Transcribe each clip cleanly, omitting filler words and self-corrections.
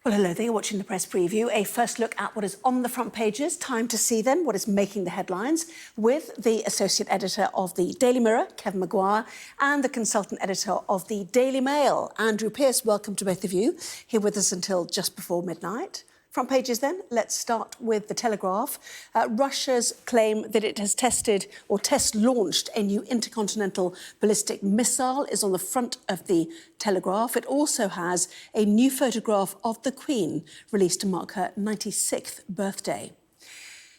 Well, hello there. You're watching the press preview. A first look at what is on the front pages. Time to see them, what is making the headlines, with the associate editor of the Daily Mirror, Kevin Maguire, and the consultant editor of the Daily Mail, Andrew Pearce. Welcome to both of you. Here with us until just before midnight. Front pages then, let's start with the Telegraph. Russia's claim that it has test-launched a new intercontinental ballistic missile is on the front of the Telegraph. It also has a new photograph of the Queen released to mark her 96th birthday.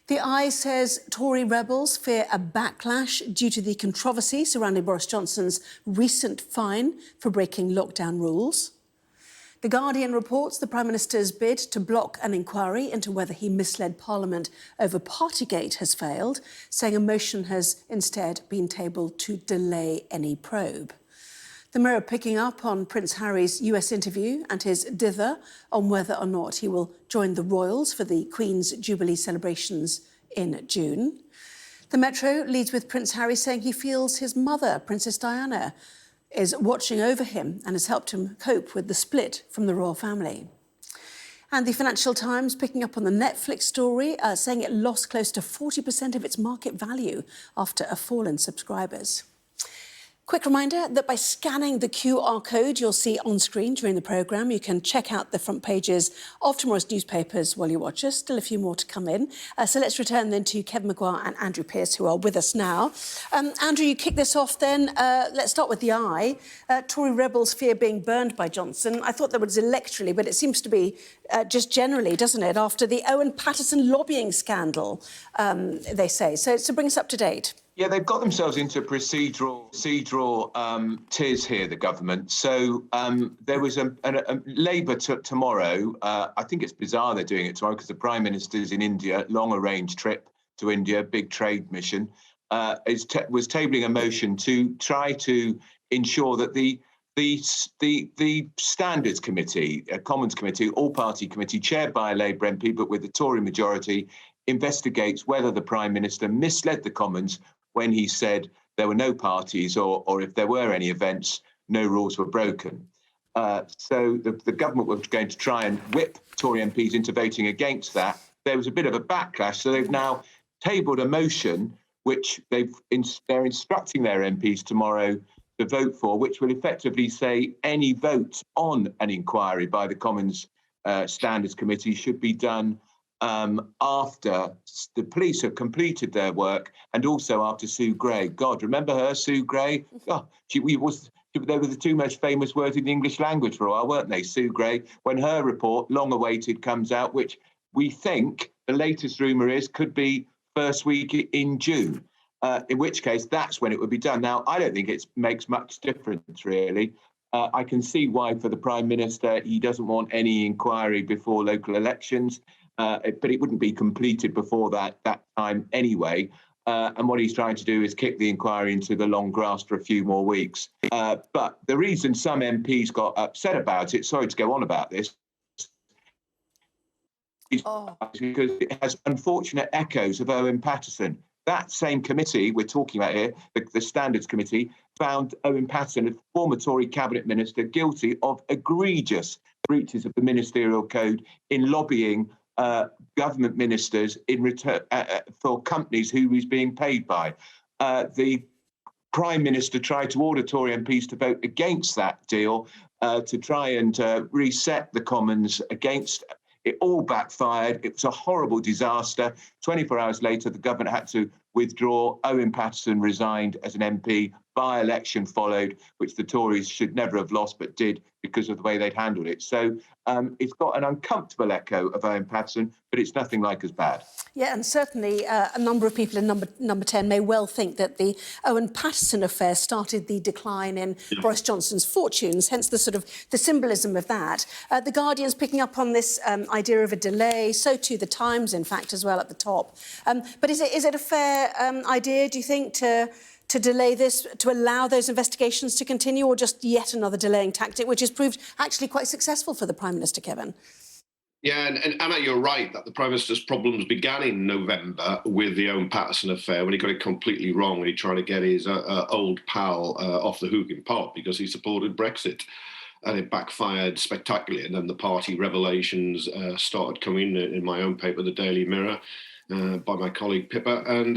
The Eye says Tory rebels fear a backlash due to the controversy surrounding Boris Johnson's recent fine for breaking lockdown rules. The Guardian reports the Prime Minister's bid to block an inquiry into whether he misled Parliament over Partygate has failed, saying a motion has instead been tabled to delay any probe. The Mirror picking up on Prince Harry's US interview and his dither on whether or not he will join the royals for the Queen's Jubilee celebrations in June. The Metro leads with Prince Harry saying he feels his mother, Princess Diana, is watching over him and has helped him cope with the split from the royal family. And the Financial Times picking up on the Netflix story, saying it lost close to 40% of its market value after a fall in subscribers. Quick reminder that by scanning the QR code you'll see on screen during the programme, you can check out the front pages of tomorrow's newspapers while you watch us. Still a few more to come in. So let's return then to Kevin Maguire and Andrew Pearce, who are with us now. Andrew, you kick this off then. Let's start with the Eye. Tory rebels fear being burned by Johnson. I thought that was electorally, but it seems to be just generally, doesn't it, after the Owen Paterson lobbying scandal, they say. So bring us up to date. Yeah, they've got themselves into procedural tiz here, the government. So there was a Labour tomorrow. I think it's bizarre they're doing it tomorrow because the Prime Minister's in India, long-arranged trip to India, big trade mission, was tabling a motion to try to ensure that the Standards Committee, Commons Committee, all-party committee, chaired by a Labour MP but with the Tory majority, investigates whether the Prime Minister misled the Commons when he said there were no parties or if there were any events, no rules were broken. So the government was going to try and whip Tory MPs into voting against that. There was a bit of a backlash, so they've now tabled a motion which they're instructing their MPs tomorrow to vote for, which will effectively say any vote on an inquiry by the Commons Standards Committee should be done after the police have completed their work and also after Sue Gray. God, remember her, Sue Gray? Oh, they were the two most famous words in the English language for a while, weren't they? Sue Gray, when her report, long awaited, comes out, which we think the latest rumour is could be first week in June, in which case that's when it would be done. Now, I don't think it makes much difference, really. I can see why for the Prime Minister he doesn't want any inquiry before local elections. But it wouldn't be completed before that time anyway. And what he's trying to do is kick the inquiry into the long grass for a few more weeks. But the reason some MPs got upset about it, sorry to go on about this, is because it has unfortunate echoes of Owen Paterson. That same committee we're talking about here, the Standards Committee, found Owen Paterson, a former Tory cabinet minister, guilty of egregious breaches of the ministerial code in lobbying government ministers in return for companies who he's being paid by. The Prime Minister tried to order Tory MPs to vote against that deal to try and reset the Commons against. It all backfired. It was a horrible disaster. 24 hours later, the government had to withdraw. Owen Paterson resigned as an MP. By-election followed, which the Tories should never have lost, but did because of the way they'd handled it. So it's got an uncomfortable echo of Owen Paterson, but it's nothing like as bad. Yeah, and certainly a number of people in number 10 may well think that the Owen Paterson affair started the decline in Boris Johnson's fortunes, hence the sort of the symbolism of that. The Guardian's picking up on this idea of a delay, so too the Times, in fact, as well at the top. But is it a fair idea, do you think, to delay this, to allow those investigations to continue, or just yet another delaying tactic, which has proved actually quite successful for the Prime Minister, Kevin? Yeah, and Anna, you're right that the Prime Minister's problems began in November with the Owen Paterson affair when he got it completely wrong and he tried to get his old pal off the hook in part because he supported Brexit. and it backfired spectacularly. And then the party revelations started coming in my own paper, the Daily Mirror, by my colleague Pippa. And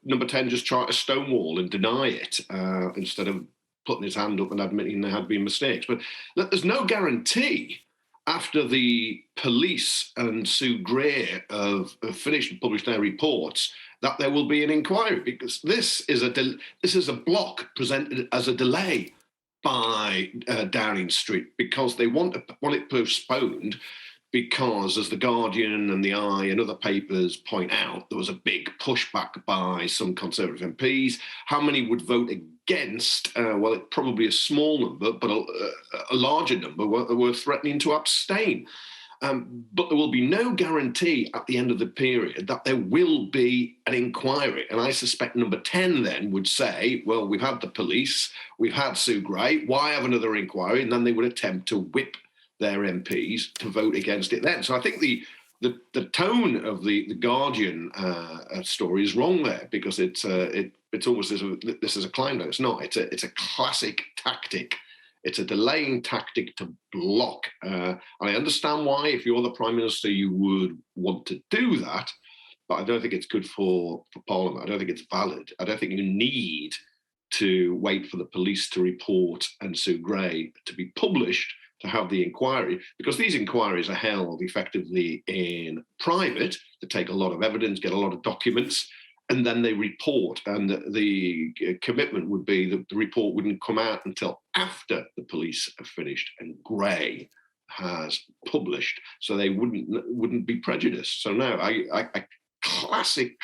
number 10 just tried to stonewall and deny it instead of putting his hand up and admitting there had been mistakes. But there's no guarantee after the police and Sue Gray have finished and published their reports that there will be an inquiry, because this is a block presented as a delay by Downing Street, because they want it postponed, because, as The Guardian and The Eye and other papers point out, there was a big pushback by some Conservative MPs. How many would vote against? Well, it's probably a small number, but a larger number were threatening to abstain. But there will be no guarantee at the end of the period that there will be an inquiry. And I suspect number 10 then would say, well, we've had the police, we've had Sue Gray, why have another inquiry? And then they would attempt to whip their MPs to vote against it then. So I think the tone of the Guardian story is wrong there, because it's almost as this is a climb down. It's not. It's a classic tactic. It's a delaying tactic to block. And I understand why, if you're the Prime Minister, you would want to do that, but I don't think it's good for Parliament. I don't think it's valid. I don't think you need to wait for the police to report and Sue Gray to be published to have the inquiry, because these inquiries are held effectively in private. They take a lot of evidence, get a lot of documents, and then they report. And the commitment would be that the report wouldn't come out until after the police have finished and Gray has published, so they wouldn't be prejudiced. So no, I classic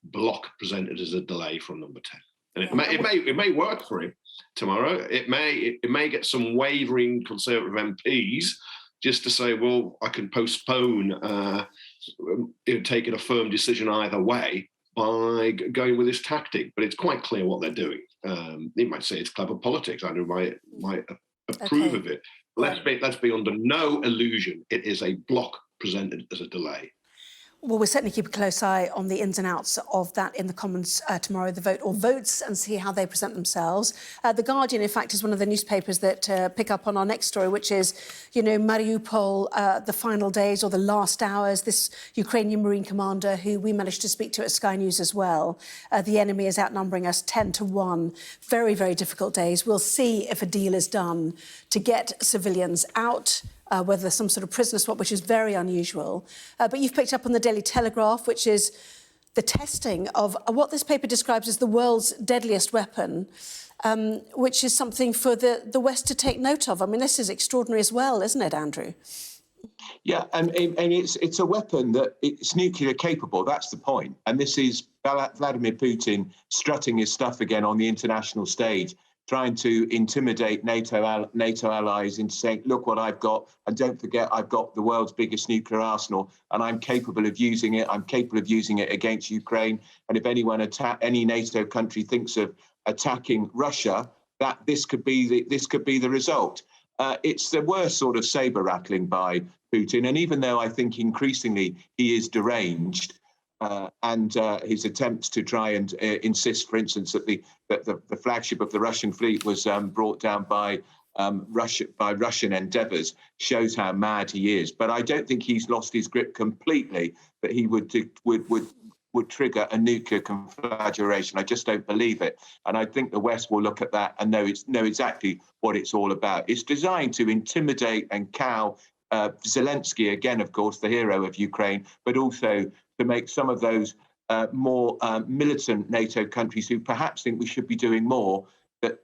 block presented as a delay from number 10. And it may work for him tomorrow. It may get some wavering Conservative MPs just to say, well, I can postpone taking a firm decision either way by going with this tactic. But it's quite clear what they're doing. They might say it's clever politics. Andrew might approve of it. Let's be under no illusion. It is a block presented as a delay. Well, we'll certainly keep a close eye on the ins and outs of that in the Commons tomorrow, the vote or votes, and see how they present themselves. The Guardian, in fact, is one of the newspapers that pick up on our next story, which is, Mariupol, the final days or the last hours. This Ukrainian Marine commander, who we managed to speak to at Sky News as well. The enemy is outnumbering us 10-1. Very, very difficult days. We'll see if a deal is done to get civilians out, whether there's some sort of prisoner swap, which is very unusual. But you've picked up on the Daily Telegraph, which is the testing of what this paper describes as the world's deadliest weapon, which is something for the West to take note of. I mean, this is extraordinary as well, isn't it, Andrew? Yeah, and it's a weapon that it's nuclear capable. That's the point. And this is Vladimir Putin strutting his stuff again on the international stage, trying to intimidate NATO allies into saying, look what I've got, and don't forget I've got the world's biggest nuclear arsenal, and I'm capable of using it. I'm capable of using it against Ukraine. And if any NATO country thinks of attacking Russia, that this could be the result. It's the worst sort of saber rattling by Putin. And even though I think increasingly he is deranged, and his attempts to try and insist, for instance, that the flagship of the Russian fleet was brought down by Russian endeavours, shows how mad he is. But I don't think he's lost his grip completely, that he would trigger a nuclear conflagration. I just don't believe it. And I think the West will look at that and know exactly what it's all about. It's designed to intimidate and cow Zelensky, again, of course, the hero of Ukraine, but also to make some of those more militant NATO countries who perhaps think we should be doing more,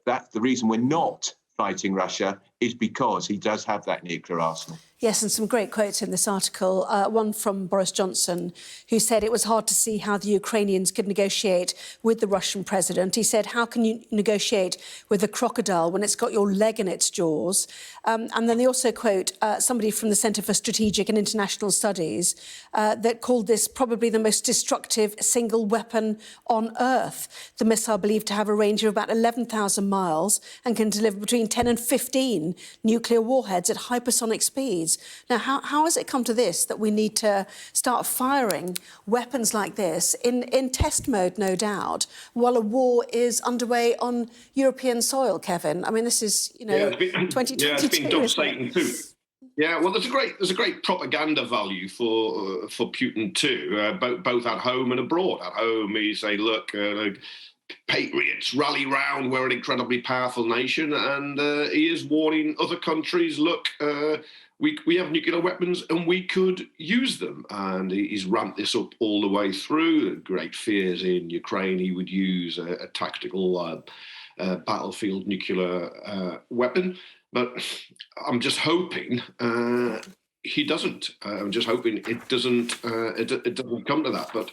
that's the reason we're not fighting Russia, is because he does have that nuclear arsenal. Yes, and some great quotes in this article. One from Boris Johnson, who said it was hard to see how the Ukrainians could negotiate with the Russian president. He said, how can you negotiate with a crocodile when it's got your leg in its jaws? And then they also quote somebody from the Centre for Strategic and International Studies that called this probably the most destructive single weapon on Earth. The missile believed to have a range of about 11,000 miles and can deliver between 10 and 15 nuclear warheads at hypersonic speeds. weapons. Now, how has it come to this, that we need to start firing weapons like this in test mode, no doubt, while a war is underway on European soil, Kevin? I mean, this is, 2022. Yeah, it's been dub Satan too. Yeah, well, there's a great propaganda value for Putin too, both at home and abroad. At home, he's say, look, patriots, rally round, we're an incredibly powerful nation, and he is warning other countries, look, we have nuclear weapons and we could use them. And he's ramped this up all the way through. Great fears in Ukraine he would use a tactical battlefield nuclear weapon. But I'm just hoping he doesn't. I'm just hoping it doesn't. It doesn't come to that. But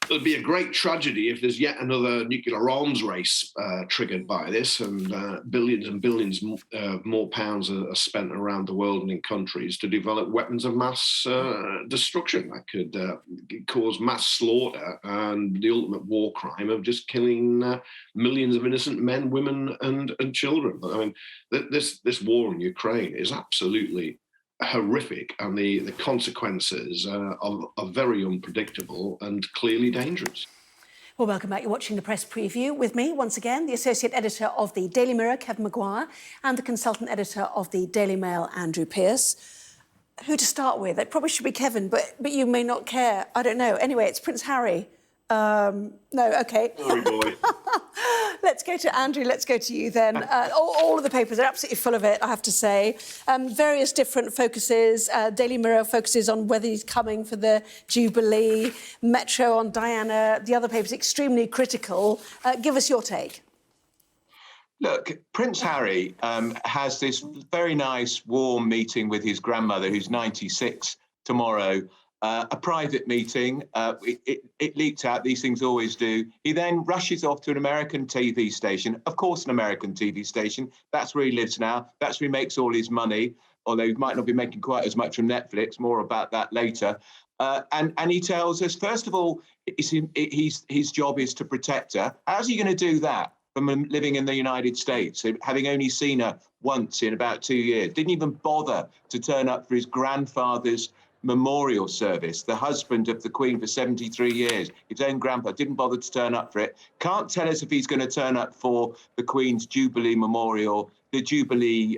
it'll be a great tragedy if there's yet another nuclear arms race triggered by this, and billions and billions more pounds are spent around the world and in countries to develop weapons of mass destruction that could cause mass slaughter and the ultimate war crime of just killing millions of innocent men, women, and children. I mean, this war in Ukraine is absolutely horrific, and the consequences are very unpredictable and clearly dangerous. Well, welcome back. You're watching the press preview with me, once again, the Associate Editor of the Daily Mirror, Kevin Maguire, and the Consultant Editor of the Daily Mail, Andrew Pearce. Who to start with? It probably should be Kevin, but you may not care. I don't know. Anyway, it's Prince Harry. No, OK. Sorry, boy. Let's go to Andrew. Let's go to you then. All of the papers are absolutely full of it, I have to say. Various different focuses. Daily Mirror focuses on whether he's coming for the Jubilee. Metro on Diana. The other papers extremely critical. Give us your take. Look, Prince Harry has this very nice, warm meeting with his grandmother, who's 96, tomorrow. A private meeting. It leaked out. These things always do. He then rushes off to an American TV station. Of course, an American TV station. That's where he lives now. That's where he makes all his money, although he might not be making quite as much from Netflix. More about that later. And he tells us, first of all, his job is to protect her. How's he going to do that from living in the United States, having only seen her once in about 2 years? Didn't even bother to turn up for his grandfather's memorial service. The husband of the Queen for 73 years, his own grandpa, didn't bother to turn up for it. Can't tell us if he's going to turn up for the Queen's Jubilee Memorial, the Jubilee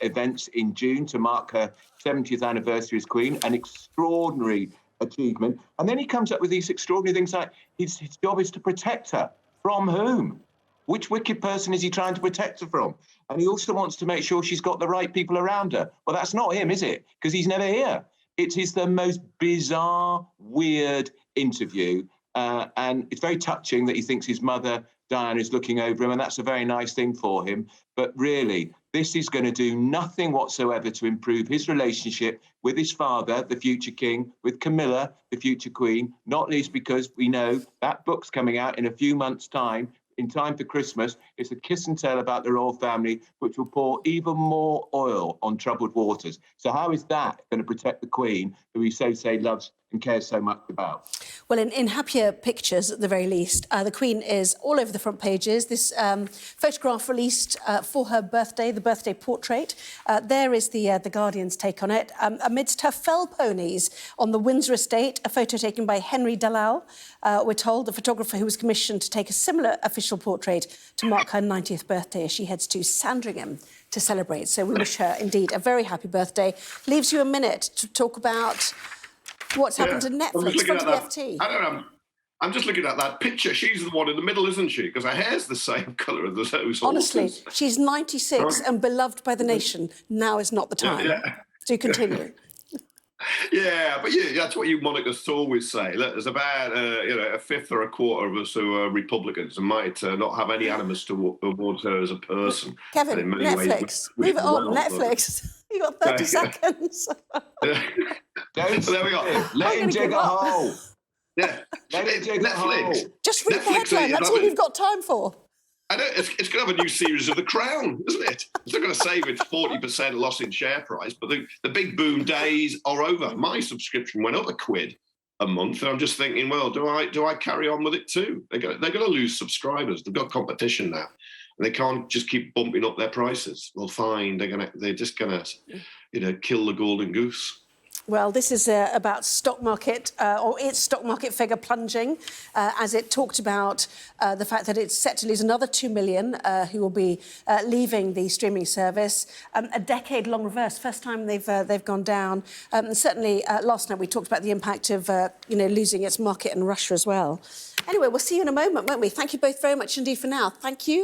events in June to mark her 70th anniversary as Queen, an extraordinary achievement. And then he comes up with these extraordinary things like his job is to protect her. From whom? Which wicked person is he trying to protect her from? And he also wants to make sure she's got the right people around her. Well, that's not him, is it? Because he's never here. It is the most bizarre, weird interview. And it's very touching that he thinks his mother, Diana, is looking over him. And that's a very nice thing for him. But really, this is going to do nothing whatsoever to improve his relationship with his father, the future king, with Camilla, the future queen, not least because we know that book's coming out in a few months' time. In time for Christmas. It's a kiss and tell about the royal family, which will pour even more oil on troubled waters. So how is that going to protect the Queen, who he so say loves and cares so much about? Well, in happier pictures, at the very least, the Queen is all over the front pages. This photograph released for her birthday, the birthday portrait. There is the Guardian's take on it. Amidst her fell ponies on the Windsor estate, a photo taken by Henry Dalal, we're told, the photographer who was commissioned to take a similar official portrait to mark her 90th birthday as she heads to Sandringham to celebrate. So we wish her, indeed, a very happy birthday. Leaves you a minute to talk about what's happened to Netflix from the FT. I don't know. I'm just looking at that picture. She's the one in the middle, isn't she? Because her hair's the same colour as those horses. Honestly, she's 96 and beloved by the nation. Now is not the time. Yeah. Do continue. Yeah, but that's what you monarchists always say. Look, there's about a fifth or a quarter of us who are Republicans and might not have any animus towards her as a person. Kevin, Netflix. Move it on, Netflix. You've got 30 seconds. There we go. Let him dig a hole. Yeah. Let him dig a hole. Just read the headline. That's all you've got time for. I know, it's going to have a new series of The Crown, isn't it? It's not going to save its 40% loss in share price, but the big boom days are over. My subscription went up £1 a month, and I'm just thinking, well, do I carry on with it too? They're going to lose subscribers. They've got competition now. They can't just keep bumping up their prices. Well, fine, they're just gonna, kill the golden goose. Well, this is about stock market, or its stock market figure plunging, as it talked about the fact that it's set to lose another 2 million who will be leaving the streaming service. A decade-long reverse, first time they've gone down. Certainly, last night we talked about the impact of losing its market in Russia as well. Anyway, we'll see you in a moment, won't we? Thank you both very much indeed for now. Thank you.